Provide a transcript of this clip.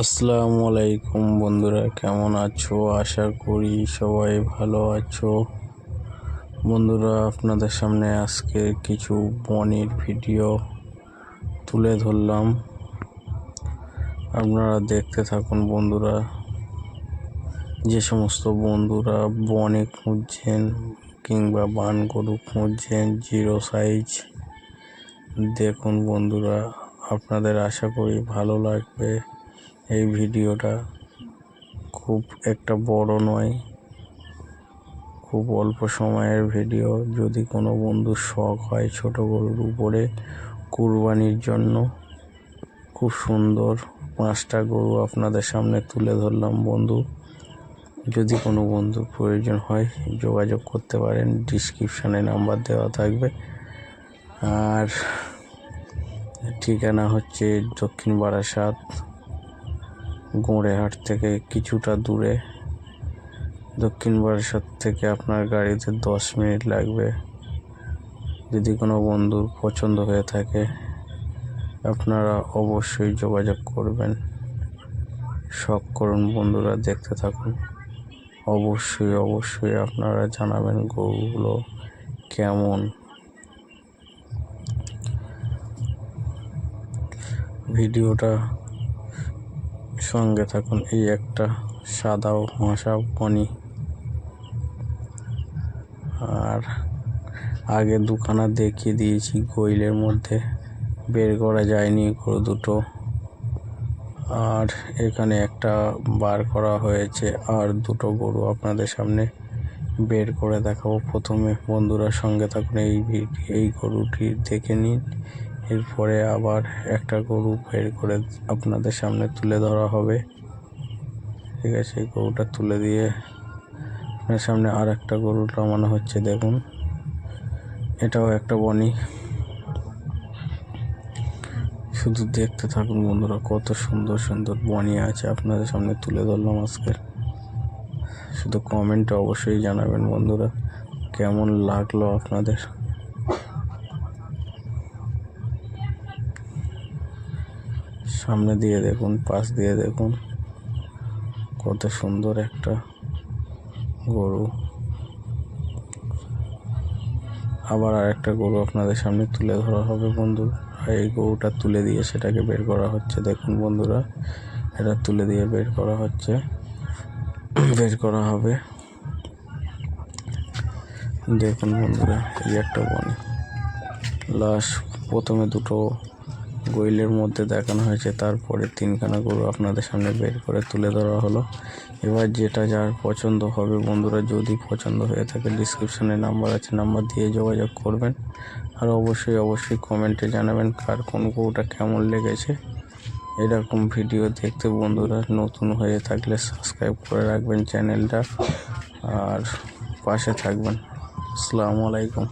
আসসালামু আলাইকুম বন্ধুরা, কেমন আছো? আশা করি সবাই ভালো আছো। বন্ধুরা, আপনাদের সামনে আজকে কিছু বনের ভিডিও তুলে ধরলাম, আপনারা দেখতে থাকুন। বন্ধুরা, যে সমস্ত বন্ধুরা বনে খুঁজছেন কিংবা বান গরু খুঁজছেন জিরো সাইজ, দেখুন বন্ধুরা, আপনাদের আশা করি ভালো লাগবে। এই ভিডিওটা খুব একটা বড় নয়, খুব অল্প সময়ের ভিডিও। যদি কোনো বন্ধুর শখ হয় ছোট গরুর উপরে কুরবানির জন্য, খুব সুন্দর 5টা গরু আপনাদের সামনে তুলে ধরলাম। বন্ধু, যদি কোনো বন্ধুর প্রয়োজন হয় যোগাযোগ করতে পারেন, ডিসক্রিপশানে নাম্বার দেওয়া থাকবে। আর ঠিকানা হচ্ছে দক্ষিণ বারাসাত, গোড়েহাট থেকে কিছুটা দূরে। দক্ষিণ বারাসাত থেকে আপনার গাড়িতে 10 মিনিট লাগবে। যদি কোনো বন্ধুর পছন্দ হয়ে থাকে আপনারা অবশ্যই যোগাযোগ করবেন। শখ করুন বন্ধুরা, দেখতে থাকুন। অবশ্যই আপনারা জানাবেন গরুগুলো কেমন। ভিডিওটা সঙ্গে থাকুন। এই একটা সাদা মাসা পনি, আর আগে দুখানা দেখিয়ে দিয়েছি, গোইলের মধ্যে বের করা যায়নি গরু দুটো, আর এখানে একটা বার করা হয়েছে। আর দুটো গরু আপনাদের সামনে বের করে দেখাবো। প্রথমে বন্ধুরা সঙ্গে থাকুন, এই গরুটি দেখে নিন, এরপরে আবার একটা গরু বের করে আপনাদের সামনে তুলে ধরা হবে। ঠিক আছে, এই গরুটা তুলে দিয়ে আপনার সামনে আর একটা গরু নামানো হচ্ছে। দেখুন, এটাও একটা বনি। শুধু দেখতে থাকুন বন্ধুরা, কত সুন্দর সুন্দর বনি আছে আপনাদের সামনে তুলে ধরলাম আজকে। শুধু কমেন্টে অবশ্যই জানাবেন বন্ধুরা কেমন লাগলো আপনাদের। সামনে দিয়ে দেখুন, পাশ দিয়ে দেখুন, কত সুন্দর একটা গরু। আবার আরেকটা গরু আপনাদের সামনে তুলে ধরা হবে বন্ধু। এই গরুটা তুলে দিয়ে সেটাকে বের করা হচ্ছে। দেখুন বন্ধুরা, এটা তুলে দিয়ে বের করা হচ্ছে, বের করা হবে। দেখুন বন্ধুরা, এই একটা বনি লাস্ট। প্রথমে দুটো গোইলের মধ্যে দেখানো হয়েছে, তারপরে 3খানা গরু আপনাদের সামনে বের করে তুলে ধরা হলো। এবার যেটা যার পছন্দ হবে বন্ধুরা, যদি পছন্দ হয়ে থাকে ডিসক্রিপশানে নাম্বার আছে, নাম্বার দিয়ে যোগাযোগ করবেন। আর অবশ্যই কমেন্টে জানাবেন কার কোন গরুটা কেমন লেগেছে। এরকম ভিডিও দেখতে বন্ধুরা নতুন হয়ে থাকলে সাবস্ক্রাইব করে রাখবেন চ্যানেলটা, আর পাশে থাকবেন। আসসালামু আলাইকুম।